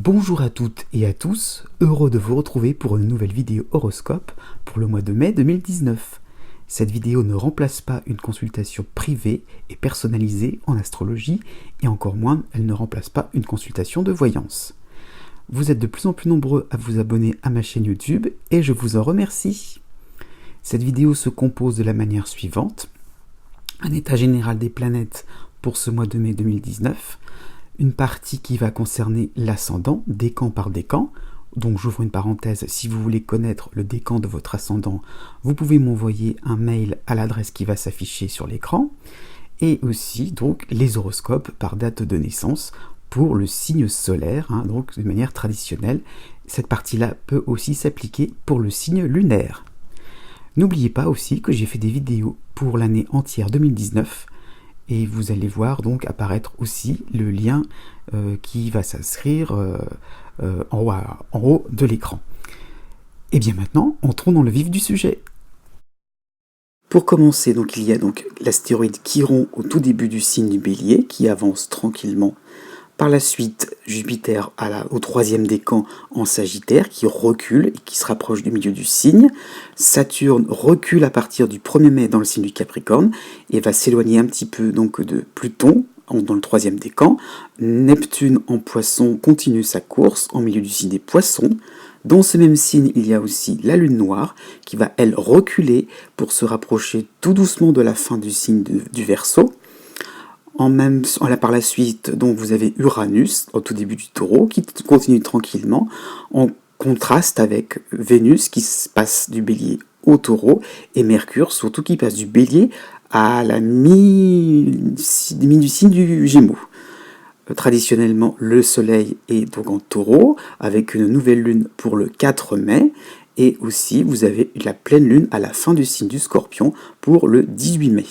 Bonjour à toutes et à tous, heureux de vous retrouver pour une nouvelle vidéo horoscope pour le mois de mai 2019. Cette vidéo ne remplace pas une consultation privée et personnalisée en astrologie et encore moins, elle ne remplace pas une consultation de voyance. Vous êtes de plus en plus nombreux à vous abonner à ma chaîne YouTube et je vous en remercie. Cette vidéo se compose de la manière suivante: un état général des planètes pour ce mois de mai 2019, une partie qui va concerner l'ascendant, décan par décan. Donc j'ouvre une parenthèse, si vous voulez connaître le décan de votre ascendant, vous pouvez m'envoyer un mail à l'adresse qui va s'afficher sur l'écran. Et aussi donc les horoscopes par date de naissance pour le signe solaire, donc de manière traditionnelle. Cette partie-là peut aussi s'appliquer pour le signe lunaire. N'oubliez pas aussi que j'ai fait des vidéos pour l'année entière 2019, et vous allez voir donc apparaître aussi le lien qui va s'inscrire en haut de l'écran. Et bien maintenant, entrons dans le vif du sujet. Pour commencer, donc, il y a donc l'astéroïde Chiron au tout début du signe du Bélier qui avance tranquillement. Par la suite, Jupiter au troisième décan en Sagittaire qui recule et qui se rapproche du milieu du signe. Saturne recule à partir du 1er mai dans le signe du Capricorne et va s'éloigner un petit peu donc de Pluton dans le troisième décan. Neptune en Poisson continue sa course en milieu du signe des Poissons. Dans ce même signe, il y a aussi la Lune Noire qui va, elle, reculer pour se rapprocher tout doucement de la fin du signe du Verseau. Par la suite, donc, vous avez Uranus au tout début du Taureau qui continue tranquillement en contraste avec Vénus qui se passe du Bélier au Taureau et Mercure surtout qui passe du Bélier à la mi du signe du Gémeaux. Traditionnellement, le Soleil est donc en Taureau avec une nouvelle lune pour le 4 mai et aussi vous avez la pleine lune à la fin du signe du Scorpion pour le 18 mai.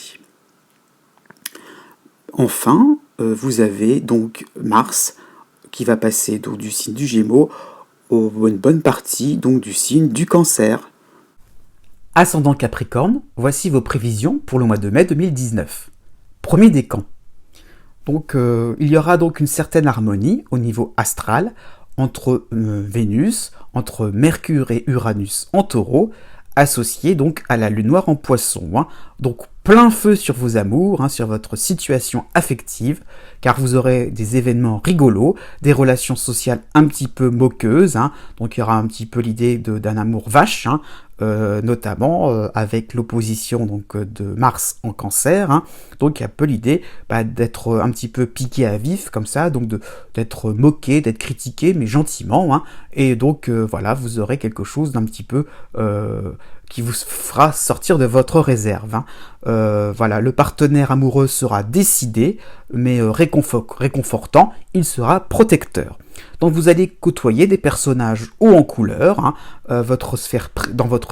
Enfin, vous avez donc Mars qui va passer donc du signe du Gémeaux une bonne partie donc du signe du Cancer. Ascendant Capricorne, voici vos prévisions pour le mois de mai 2019. Premier décan. Donc, il y aura donc une certaine harmonie au niveau astral entre Vénus, entre Mercure et Uranus en Taureau, associé donc à la Lune Noire en Poisson. Donc plein feu sur vos amours, sur votre situation affective, car vous aurez des événements rigolos, des relations sociales un petit peu moqueuses, donc il y aura un petit peu l'idée d'un amour vache, notamment avec l'opposition donc de Mars en Cancer, donc il y a un peu l'idée d'être un petit peu piqué à vif comme ça, donc d'être moqué, d'être critiqué, mais gentiment, et donc voilà, vous aurez quelque chose d'un petit peu qui vous fera sortir de votre réserve. Voilà, le partenaire amoureux sera décidé, mais réconfortant, il sera protecteur. Donc vous allez côtoyer des personnages haut en couleur, dans votre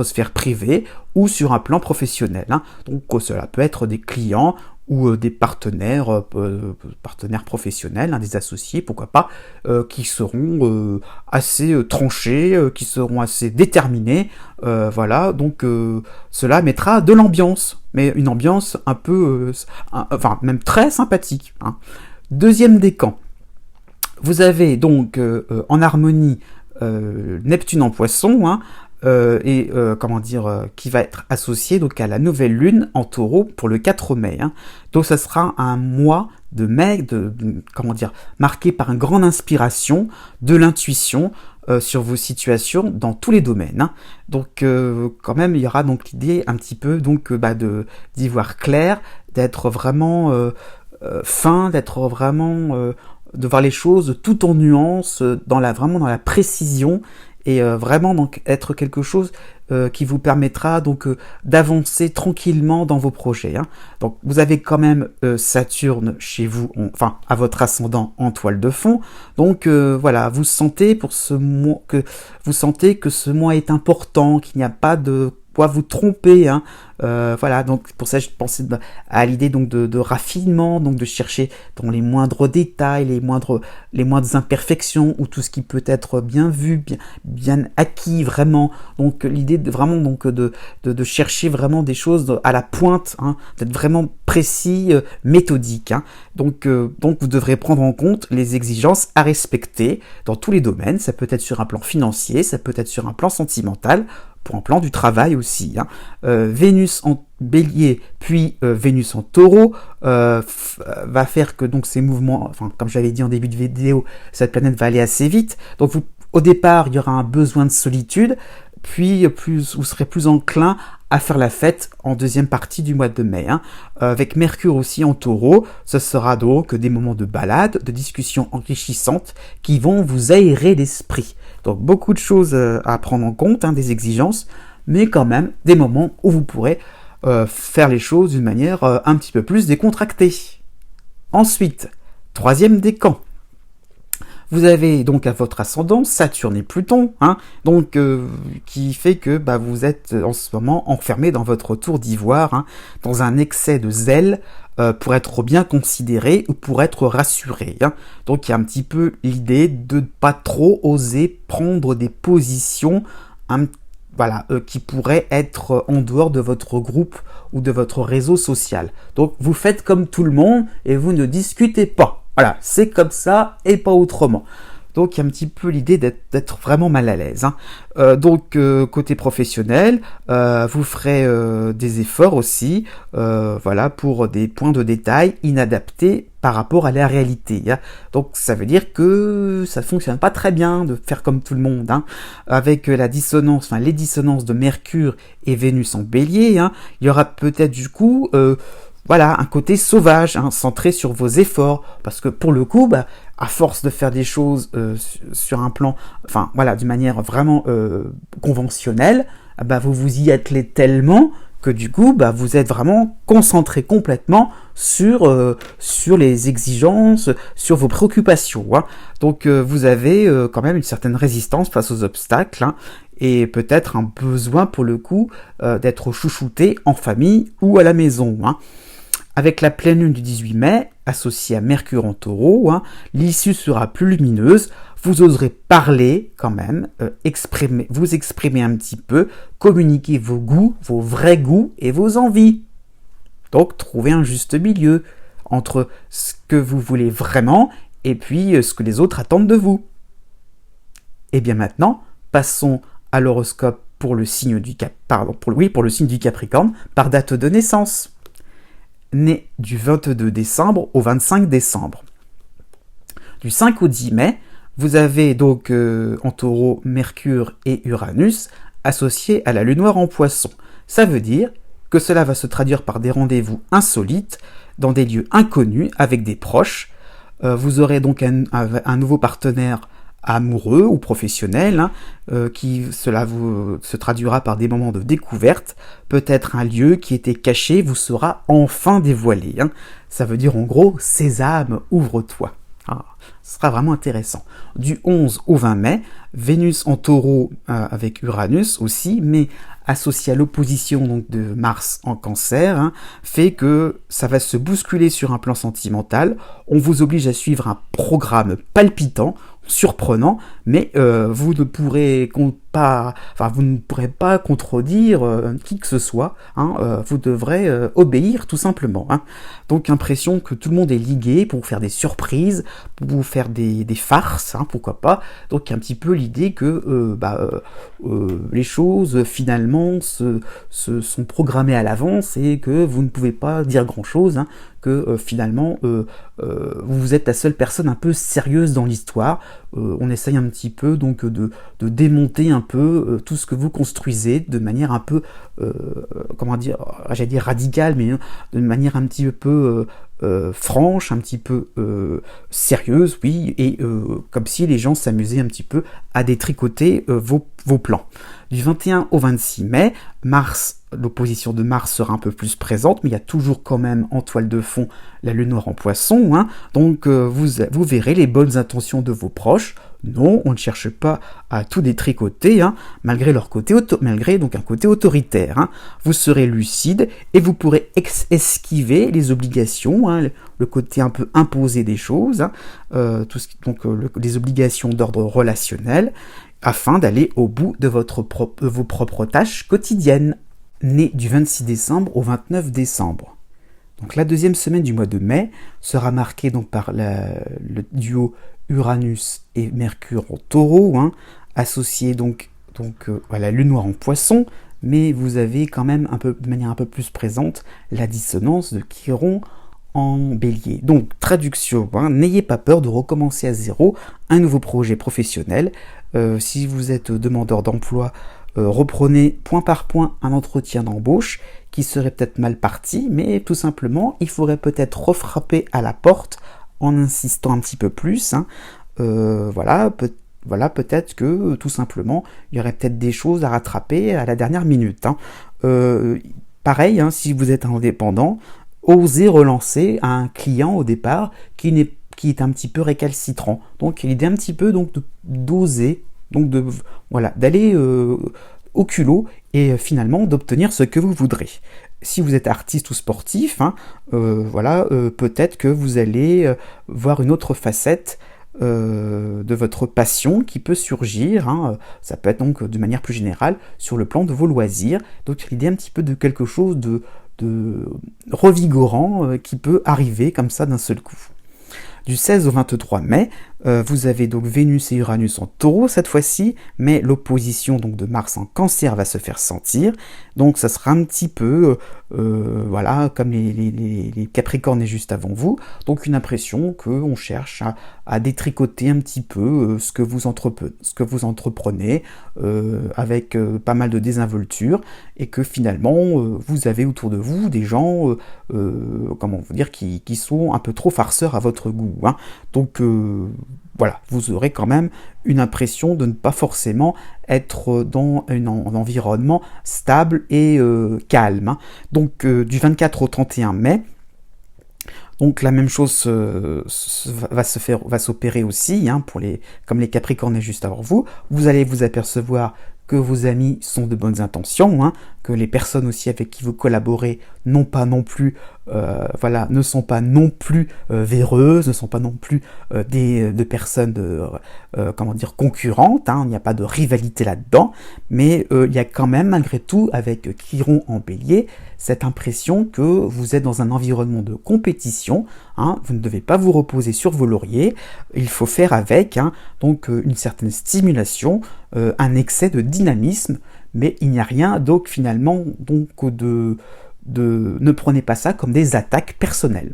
sphère privée ou sur un plan professionnel. Donc cela peut être des clients ou des partenaires professionnels, des associés, pourquoi pas, qui seront assez tranchés, qui seront assez déterminés. Voilà, donc cela mettra de l'ambiance, mais une ambiance un peu, même très sympathique. Deuxième décan. Vous avez donc en harmonie Neptune en Poisson, qui va être associé donc à la nouvelle lune en Taureau pour le 4 mai. Donc ça sera un mois de mai, marqué par une grande inspiration, de l'intuition sur vos situations dans tous les domaines. Donc quand même il y aura donc l'idée un petit peu donc d'y voir clair, d'être vraiment fin, d'être vraiment de voir les choses tout en nuances, vraiment dans la précision, et vraiment donc être quelque chose qui vous permettra donc d'avancer tranquillement dans vos projets. Donc vous avez quand même Saturne chez vous, à votre ascendant en toile de fond. Donc voilà, vous sentez que ce mois est important, qu'il n'y a pas de vous tromper, hein. Voilà, donc pour ça je pensais à l'idée donc de raffinement, donc de chercher dans les moindres détails, les moindres imperfections, ou tout ce qui peut être bien vu, bien acquis vraiment. Donc l'idée de vraiment donc de chercher vraiment des choses à la pointe, hein, d'être vraiment précis, méthodique, hein. Donc vous devrez prendre en compte les exigences à respecter dans tous les domaines. Ça peut être sur un plan financier, ça peut être sur un plan sentimental, pour un plan du travail aussi, hein. Vénus en Bélier puis Vénus en Taureau va faire que donc ces mouvements, enfin comme j'avais dit en début de vidéo, cette planète va aller assez vite. Donc au départ il y aura un besoin de solitude, puis vous serez plus enclin à faire la fête en deuxième partie du mois de mai, hein. Avec Mercure aussi en Taureau, ce sera donc des moments de balade, de discussions enrichissantes qui vont vous aérer l'esprit. Donc beaucoup de choses à prendre en compte, hein, des exigences, mais quand même des moments où vous pourrez faire les choses d'une manière un petit peu plus décontractée. Ensuite, troisième décan. Vous avez donc à votre ascendant Saturne et Pluton, hein, donc qui fait que vous êtes en ce moment enfermé dans votre tour d'ivoire, hein, dans un excès de zèle pour être bien considéré ou pour être rassuré, hein. Donc il y a un petit peu l'idée de ne pas trop oser prendre des positions qui pourraient être en dehors de votre groupe ou de votre réseau social. Donc vous faites comme tout le monde et vous ne discutez pas. Voilà, c'est comme ça et pas autrement. Donc il y a un petit peu l'idée d'être vraiment mal à l'aise, hein. Donc côté professionnel, vous ferez des efforts aussi, pour des points de détail inadaptés par rapport à la réalité, hein. Donc ça veut dire que ça fonctionne pas très bien de faire comme tout le monde, hein. Avec les dissonances de Mercure et Vénus en Bélier, hein, il y aura peut-être du coup un côté sauvage, hein, centré sur vos efforts, parce que pour le coup, à force de faire des choses sur un plan, d'une manière vraiment conventionnelle, vous vous y attelez tellement que du coup, vous êtes vraiment concentré complètement sur les exigences, sur vos préoccupations, hein. Donc vous avez quand même une certaine résistance face aux obstacles, hein, et peut-être un besoin pour le coup d'être chouchouté en famille ou à la maison, hein. Avec la pleine lune du 18 mai, associée à Mercure en Taureau, hein, l'issue sera plus lumineuse, vous oserez parler quand même, vous exprimer un petit peu, communiquer vos goûts, vos vrais goûts et vos envies. Donc trouver un juste milieu entre ce que vous voulez vraiment et puis ce que les autres attendent de vous. Et bien maintenant, passons à l'horoscope pour le signe du Capricorne par date de naissance. Né du 22 décembre au 25 décembre. Du 5 au 10 mai, vous avez donc en Taureau Mercure et Uranus associés à la lune noire en Poisson. Ça veut dire que cela va se traduire par des rendez-vous insolites dans des lieux inconnus avec des proches. Vous aurez donc un nouveau partenaire amoureux ou professionnel, hein, cela se traduira par des moments de découverte. Peut-être un lieu qui était caché vous sera enfin dévoilé, hein. Ça veut dire en gros, Sésame, ouvre-toi. Ce sera vraiment intéressant. Du 11 au 20 mai, Vénus en Taureau avec Uranus aussi, mais associé à l'opposition donc de Mars en Cancer, hein, fait que ça va se bousculer sur un plan sentimental. On vous oblige à suivre un programme palpitant, surprenant, mais vous ne pourrez pas contredire qui que ce soit, hein, vous devrez obéir tout simplement, hein. Donc impression que tout le monde est ligué pour vous faire des surprises, pour vous faire des farces, hein, pourquoi pas. Donc il y a un petit peu l'idée que les choses finalement se sont programmées à l'avance et que vous ne pouvez pas dire grand chose, hein, que finalement vous êtes la seule personne un peu sérieuse dans l'histoire. On essaye un petit peu donc de démonter un peu tout ce que vous construisez de manière un peu j'allais dire radicale, mais de manière un petit peu franche, un petit peu sérieuse, oui, et comme si les gens s'amusaient un petit peu à détricoter vos plans. Du 21 au 26 mai, l'opposition de Mars sera un peu plus présente, mais il y a toujours quand même en toile de fond la lune noire en Poisson, hein. Donc vous verrez les bonnes intentions de vos proches, Non, on ne cherche pas à tout détricoter, hein, malgré donc un côté autoritaire. Hein. Vous serez lucide et vous pourrez esquiver les obligations, hein, le côté un peu imposé des choses, hein, les obligations d'ordre relationnel, afin d'aller au bout de vos propres tâches quotidiennes. Né du 26 décembre au 29 décembre. Donc la deuxième semaine du mois de mai sera marquée donc par le duo Uranus et Mercure en Taureau, hein, associé donc à la Lune noire en Poisson, mais vous avez quand même de manière un peu plus présente la dissonance de Chiron en Bélier. Donc traduction, hein, n'ayez pas peur de recommencer à zéro un nouveau projet professionnel. Si vous êtes demandeur d'emploi, reprenez point par point un entretien d'embauche qui serait peut-être mal parti, mais tout simplement, il faudrait peut-être refrapper à la porte en insistant un petit peu plus. Hein. Peut-être que tout simplement, il y aurait peut-être des choses à rattraper à la dernière minute. Hein. Pareil, hein, si vous êtes indépendant, osez relancer un client au départ qui est un petit peu récalcitrant. Donc l'idée un petit peu d'oser, d'aller au culot et finalement d'obtenir ce que vous voudrez. Si vous êtes artiste ou sportif, hein, peut-être que vous allez voir une autre facette de votre passion qui peut surgir. Hein. Ça peut être donc de manière plus générale sur le plan de vos loisirs. Donc l'idée un petit peu de quelque chose de revigorant qui peut arriver comme ça d'un seul coup. Du 16 au 23 mai, vous avez donc Vénus et Uranus en Taureau cette fois-ci, mais l'opposition donc de Mars en Cancer va se faire sentir. Donc ça sera un petit peu, comme les Capricornes juste avant vous. Donc une impression qu'on cherche à détricoter un petit peu ce que vous entreprenez avec pas mal de désinvolture, et que finalement vous avez autour de vous des gens, qui sont un peu trop farceurs à votre goût. Hein. Donc vous aurez quand même une impression de ne pas forcément être dans un environnement stable et calme. Hein. Donc du 24 au 31 mai, donc la même chose va s'opérer aussi, hein, comme les Capricornes juste avant vous. Vous allez vous apercevoir que vos amis sont de bonnes intentions, hein, que les personnes aussi avec qui vous collaborez ne sont pas non plus véreuses, ne sont pas non plus de personnes concurrentes, hein, il n'y a pas de rivalité là-dedans, mais il y a quand même malgré tout avec Chiron en Bélier cette impression que vous êtes dans un environnement de compétition, hein, vous ne devez pas vous reposer sur vos lauriers, il faut faire avec, hein, donc une certaine stimulation, un excès de dynamisme, mais il n'y a rien donc finalement ne prenez pas ça comme des attaques personnelles.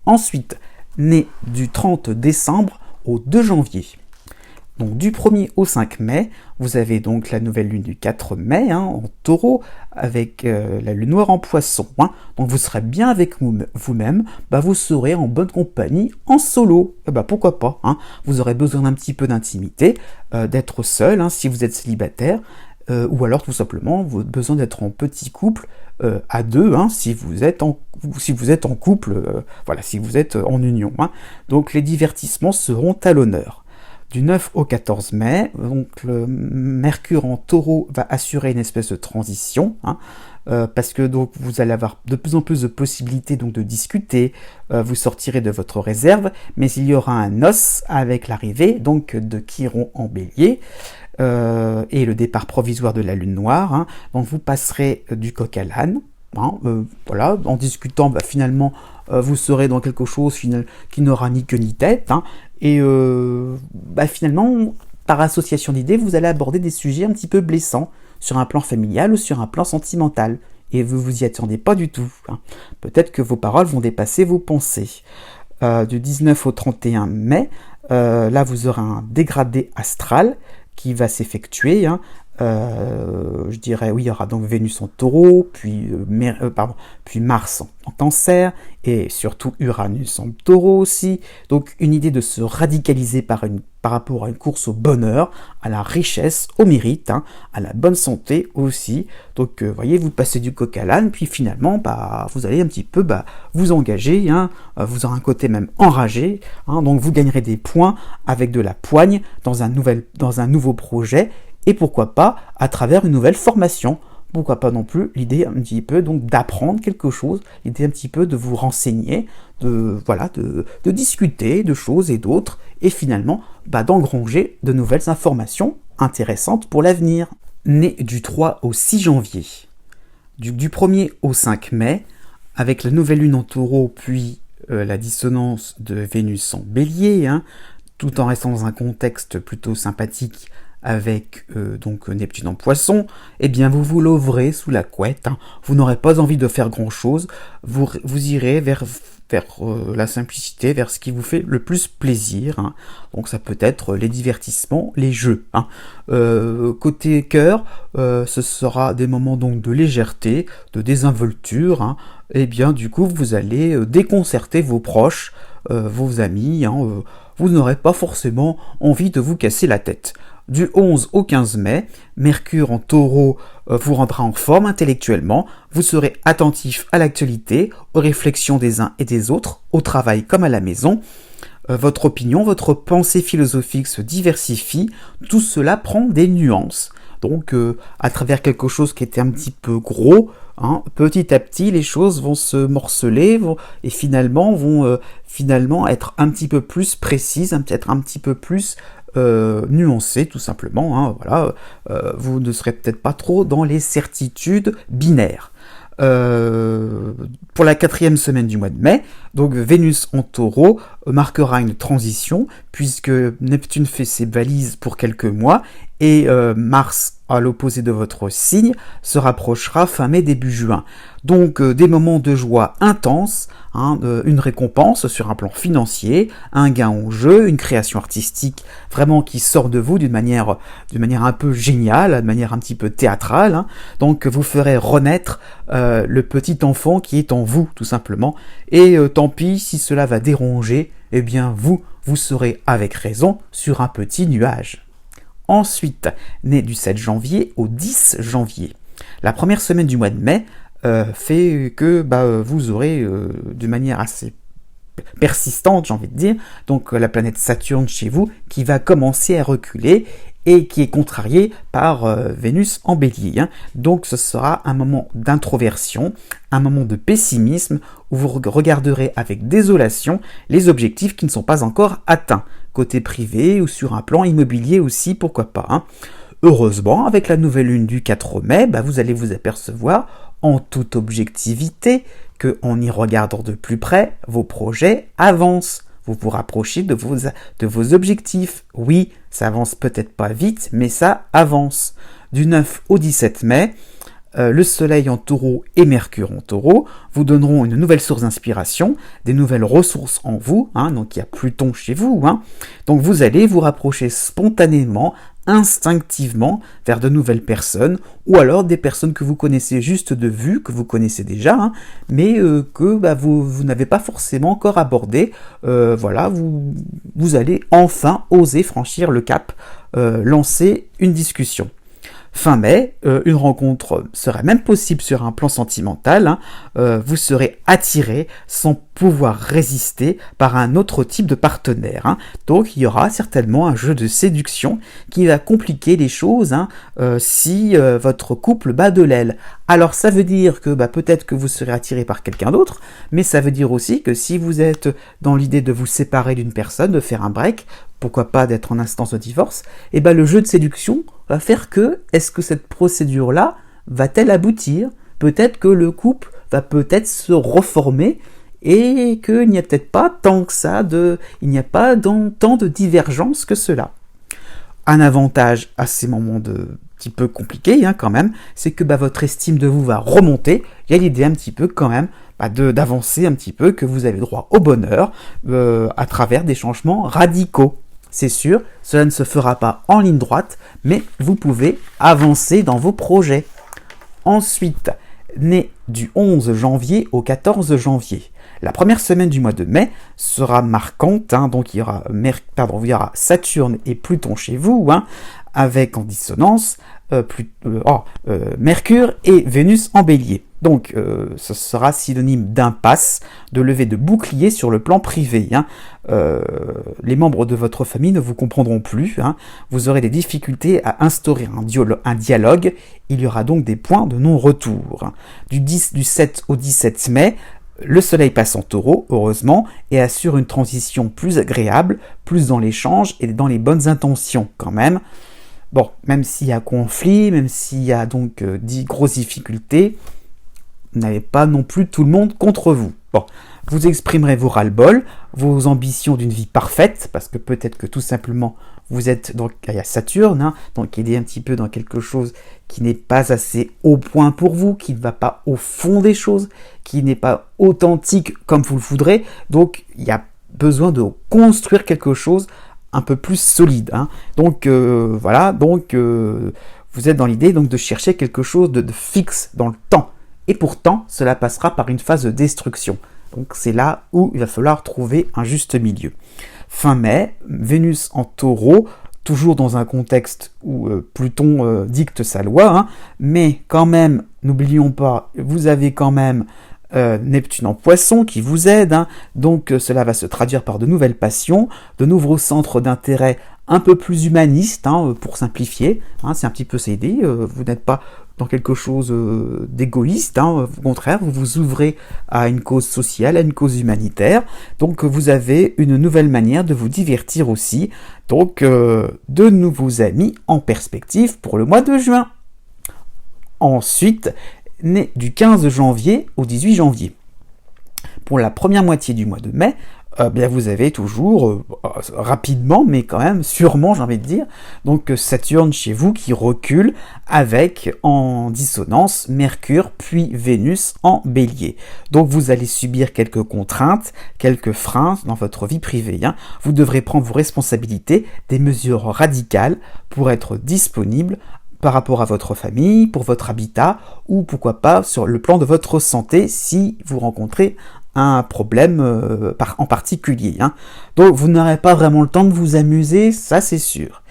Ensuite, né du 30 décembre au 2 janvier. Donc du 1er au 5 mai, vous avez donc la nouvelle lune du 4 mai, hein, en Taureau, avec la lune noire en Poisson. Hein. Donc vous serez bien avec vous-même, vous serez en bonne compagnie, en solo. Pourquoi pas, hein. Vous aurez besoin d'un petit peu d'intimité, d'être seul, hein, si vous êtes célibataire, ou alors tout simplement vous avez besoin d'être en petit couple à deux, hein, si vous êtes en couple, si vous êtes en union. Hein. Donc les divertissements seront à l'honneur. Du 9 au 14 mai, donc le Mercure en Taureau va assurer une espèce de transition, hein, parce que donc vous allez avoir de plus en plus de possibilités donc de discuter, vous sortirez de votre réserve, mais il y aura un os avec l'arrivée donc de Chiron en Bélier. Et le départ provisoire de la lune noire, hein. Donc vous passerez du coq à l'âne, hein, en discutant, finalement vous serez dans quelque chose qui n'aura ni queue ni tête, hein, et finalement par association d'idées vous allez aborder des sujets un petit peu blessants sur un plan familial ou sur un plan sentimental, et vous vous y attendez pas du tout, hein. Peut-être que vos paroles vont dépasser vos pensées. Du 19 au 31 mai, là vous aurez un dégradé astral qui va s'effectuer, hein. Je dirais, oui, il y aura donc Vénus en Taureau, puis Mars en Cancer, et surtout Uranus en Taureau aussi. Donc une idée de se radicaliser par par rapport à une course au bonheur, à la richesse, au mérite, à la bonne santé aussi. Donc, voyez, vous passez du coq à l'âne, puis finalement, vous allez un petit peu vous engager, vous aurez un côté même enragé, donc vous gagnerez des points avec de la poigne dans un nouveau projet, et pourquoi pas à travers une nouvelle formation. Pourquoi pas non plus l'idée un petit peu donc d'apprendre quelque chose, l'idée un petit peu de vous renseigner, de discuter de choses et d'autres, et finalement d'engranger de nouvelles informations intéressantes pour l'avenir. Né du 3 au 6 janvier, du 1er au 5 mai, avec la nouvelle lune en taureau, puis la dissonance de Vénus en bélier, tout en restant dans un contexte plutôt sympathique avec donc Neptune en poisson, eh bien vous vous lauverez sous la couette, vous n'aurez pas envie de faire grand chose, vous irez vers la simplicité, vers ce qui vous fait le plus plaisir, donc ça peut être les divertissements, les jeux. Côté cœur, ce sera des moments donc de légèreté, de désinvolture, et bien du coup vous allez déconcerter vos proches, vos amis, vous n'aurez pas forcément envie de vous casser la tête. Du 11 au 15 mai, Mercure en taureau vous rendra en forme intellectuellement, vous serez attentif à l'actualité, aux réflexions des uns et des autres, au travail comme à la maison. Votre opinion, votre pensée philosophique se diversifie, tout cela prend des nuances. Donc à travers quelque chose qui était un petit peu gros, petit à petit les choses vont se morceler et finalement vont être un petit peu plus précises, peut-être un petit peu plus nuancées tout simplement. Vous ne serez peut-être pas trop dans les certitudes binaires. Pour la 4e semaine du mois de mai, donc Vénus en taureau marquera une transition puisque Neptune fait ses valises pour quelques mois et Mars à l'opposé de votre signe se rapprochera fin mai début juin. Donc des moments de joie intenses, une récompense sur un plan financier, un gain en jeu, une création artistique vraiment qui sort de vous d'une manière un peu géniale, de manière un petit peu théâtrale. Donc vous ferez renaître le petit enfant qui est en vous tout simplement. Et tant pis si cela va déranger, eh bien vous serez avec raison sur un petit nuage. Ensuite, né du 7 janvier au 10 janvier. La première semaine du mois de mai fait que vous aurez de manière assez persistante, j'ai envie de dire, donc la planète Saturne chez vous qui va commencer à reculer et qui est contrariée par Vénus en bélier. Donc ce sera un moment d'introversion, un moment de pessimisme où vous regarderez avec désolation les objectifs qui ne sont pas encore atteints, côté privé ou sur un plan immobilier aussi, pourquoi pas. Heureusement, avec la nouvelle lune du 4 mai, vous allez vous apercevoir en toute objectivité que en y regardant de plus près, vos projets avancent. Vous vous rapprochez de vos objectifs. Oui, ça avance peut-être pas vite, mais ça avance. Du 9 au 17 mai, le soleil en taureau et Mercure en taureau vous donneront une nouvelle source d'inspiration, des nouvelles ressources en vous, donc il y a Pluton chez vous, donc vous allez vous rapprocher spontanément, instinctivement vers de nouvelles personnes, ou alors des personnes que vous connaissez juste de vue, que vous connaissez déjà, mais que vous n'avez pas forcément encore abordé. Vous allez enfin oser franchir le cap, lancer une discussion. Fin mai, une rencontre serait même possible sur un plan sentimental. Vous serez attiré sans pouvoir résister par un autre type de partenaire. Donc il y aura certainement un jeu de séduction qui va compliquer les choses si votre couple bat de l'aile. Alors ça veut dire que peut-être que vous serez attiré par quelqu'un d'autre, mais ça veut dire aussi que si vous êtes dans l'idée de vous séparer d'une personne, de faire un break, pourquoi pas d'être en instance de divorce, et le jeu de séduction va faire que, est-ce que cette procédure-là va-t-elle aboutir? Peut-être que le couple va peut-être se reformer et qu'il n'y a peut-être pas tant que ça, il n'y a pas tant de divergence que cela. Un avantage à ces moments petit peu compliqués quand même, c'est que votre estime de vous va remonter. Il y a l'idée un petit peu quand même d'avancer un petit peu, que vous avez droit au bonheur à travers des changements radicaux. C'est sûr, cela ne se fera pas en ligne droite, mais vous pouvez avancer dans vos projets. Ensuite, né du 11 janvier au 14 janvier, La première semaine du mois de mai sera marquante, hein, donc il y aura Saturne et Pluton chez vous, hein, avec en dissonance Mercure et Vénus en Bélier. Donc ce sera synonyme d'impasse, de levée de bouclier sur le plan privé. Hein. Les membres de votre famille ne vous comprendront plus. Hein. Vous aurez des difficultés à instaurer un dialogue. Il y aura donc des points de non-retour. Du 7 au 17 mai, le soleil passe en taureau, heureusement, et assure une transition plus agréable, plus dans l'échange et dans les bonnes intentions quand même. Bon, même s'il y a conflit, même s'il y a donc 10 grosses difficultés, vous n'avez pas non plus tout le monde contre vous. Bon, vous exprimerez vos ras-le-bol, vos ambitions d'une vie parfaite, parce que peut-être que tout simplement vous êtes donc il y a Saturne, hein, donc il est un petit peu dans quelque chose qui n'est pas assez au point pour vous, qui ne va pas au fond des choses, qui n'est pas authentique comme vous le voudrez. Donc il y a besoin de construire quelque chose un peu plus solide. Hein. Donc voilà, donc vous êtes dans l'idée donc de chercher quelque chose de fixe dans le temps. Et pourtant, cela passera par une phase de destruction. Donc c'est là où il va falloir trouver un juste milieu. Fin mai, Vénus en taureau, toujours dans un contexte où Pluton dicte sa loi, hein, mais quand même, n'oublions pas, vous avez quand même Neptune en poisson qui vous aide, hein, donc cela va se traduire par de nouvelles passions, de nouveaux centres d'intérêt un peu plus humanistes, hein, pour simplifier, hein, c'est un petit peu ça l'idée, vous n'êtes pas dans quelque chose d'égoïste, hein, au contraire, vous vous ouvrez à une cause sociale, à une cause humanitaire, donc vous avez une nouvelle manière de vous divertir aussi, donc de nouveaux amis en perspective pour le mois de juin. Ensuite, né du 15 janvier au 18 janvier. Pour la première moitié du mois de mai, bien vous avez toujours, rapidement, mais quand même, sûrement, j'ai envie de dire, donc Saturne chez vous qui recule avec, en dissonance, Mercure puis Vénus en Bélier. Donc vous allez subir quelques contraintes, quelques freins dans votre vie privée. Hein. Vous devrez prendre vos responsabilités, des mesures radicales pour être disponible par rapport à votre famille, pour votre habitat, ou pourquoi pas sur le plan de votre santé si vous rencontrez un problème en particulier. Hein. Donc vous n'aurez pas vraiment le temps de vous amuser, ça c'est sûr.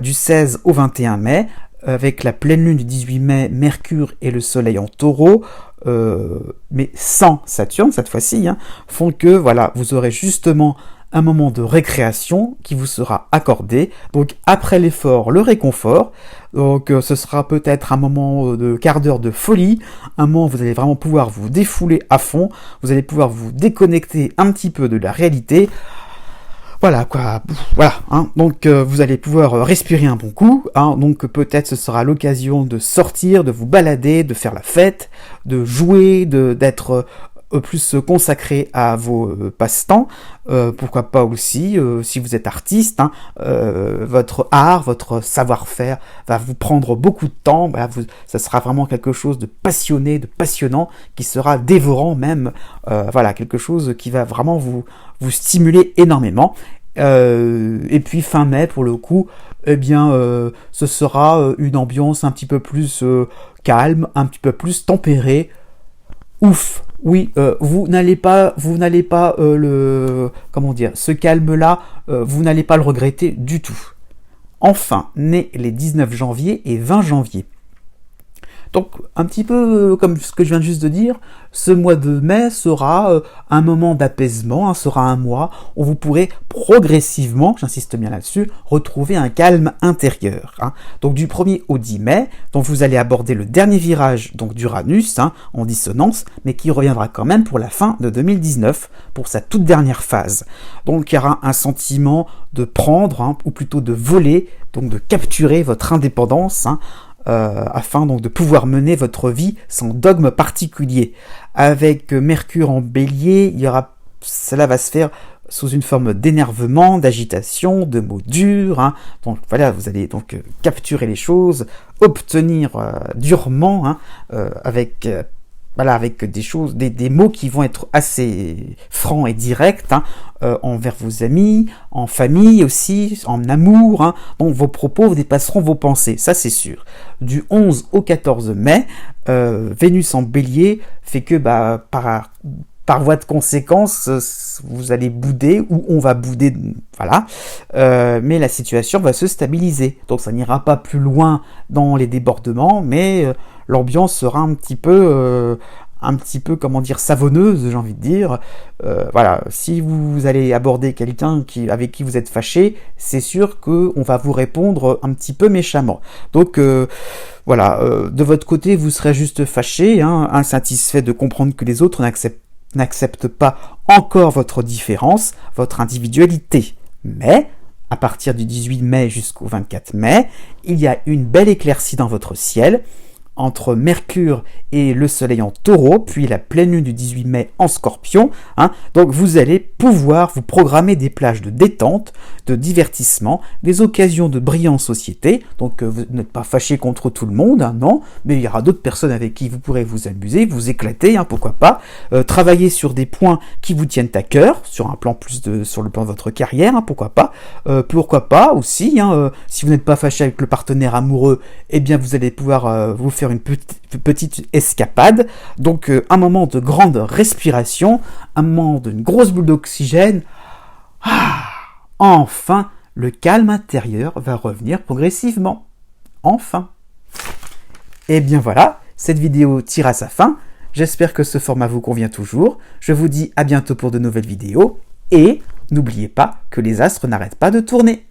Du 16 au 21 mai, avec la pleine lune du 18 mai, Mercure et le soleil en taureau, mais sans Saturne cette fois-ci, hein, font que voilà, vous aurez justement un moment de récréation qui vous sera accordé. Donc après l'effort, le réconfort. Donc ce sera peut-être un moment de quart d'heure de folie, un moment où vous allez vraiment pouvoir vous défouler à fond, vous allez pouvoir vous déconnecter un petit peu de la réalité. Voilà quoi, voilà. Hein. Donc vous allez pouvoir respirer un bon coup. Hein. Donc peut-être ce sera l'occasion de sortir, de vous balader, de faire la fête, de jouer, d'être plus consacré à vos passe-temps, pourquoi pas aussi, si vous êtes artiste, hein, votre art, votre savoir-faire va vous prendre beaucoup de temps, bah, ça sera vraiment quelque chose de passionné, de passionnant, qui sera dévorant même, voilà, quelque chose qui va vraiment vous stimuler énormément. Et puis fin mai, pour le coup, eh bien, ce sera une ambiance un petit peu plus calme, un petit peu plus tempérée. Ouf! Oui, vous n'allez pas ce calme-là, vous n'allez pas le regretter du tout. Enfin, nés les 19 janvier et 20 janvier. Donc, un petit peu comme ce que je viens juste de dire, ce mois de mai sera un moment d'apaisement, hein, sera un mois où vous pourrez progressivement, j'insiste bien là-dessus, retrouver un calme intérieur. Hein. Donc du 1er au 10 mai, donc vous allez aborder le dernier virage donc d'Uranus, hein, en dissonance, mais qui reviendra quand même pour la fin de 2019, pour sa toute dernière phase. Donc il y aura un sentiment de prendre, hein, ou plutôt de voler, donc de capturer votre indépendance, hein, afin donc de pouvoir mener votre vie sans dogme particulier. Avec Mercure en Bélier, cela va se faire sous une forme d'énervement, d'agitation, de mots durs. Hein. Donc voilà, vous allez donc capturer les choses, obtenir durement, hein, avec des choses, des mots qui vont être assez francs et directs, hein, envers vos amis, en famille aussi, en amour. Hein. Donc vos propos dépasseront vos pensées, ça c'est sûr. Du 11 au 14 mai, Vénus en Bélier fait que par voie de conséquence, vous allez bouder ou on va bouder, voilà. Mais la situation va se stabiliser. Donc ça n'ira pas plus loin dans les débordements, mais l'ambiance sera un petit peu, comment dire, savonneuse, j'ai envie de dire. Voilà, si vous allez aborder quelqu'un avec qui vous êtes fâché, c'est sûr qu'on va vous répondre un petit peu méchamment. Donc voilà, de votre côté, vous serez juste fâché, insatisfait de comprendre que les autres n'acceptent pas encore votre différence, votre individualité. Mais, à partir du 18 mai jusqu'au 24 mai, il y a une belle éclaircie dans votre ciel, entre Mercure et le Soleil en Taureau, puis la pleine lune du 18 mai en Scorpion. Donc vous allez pouvoir vous programmer des plages de détente, de divertissement, des occasions de briller en société. Donc vous n'êtes pas fâché contre tout le monde, non, mais il y aura d'autres personnes avec qui vous pourrez vous amuser, vous éclater, pourquoi pas. Travailler sur des points qui vous tiennent à cœur, sur le plan de votre carrière, pourquoi pas. Pourquoi pas aussi, si vous n'êtes pas fâché avec le partenaire amoureux, eh bien vous allez pouvoir vous faire une petite escapade. Donc un moment de grande respiration, un moment d'une grosse boule d'oxygène. Enfin, le calme intérieur va revenir progressivement. Enfin. Et bien voilà, cette vidéo tire à sa fin. J'espère que ce format vous convient toujours. Je vous dis à bientôt pour de nouvelles vidéos. Et n'oubliez pas que les astres n'arrêtent pas de tourner.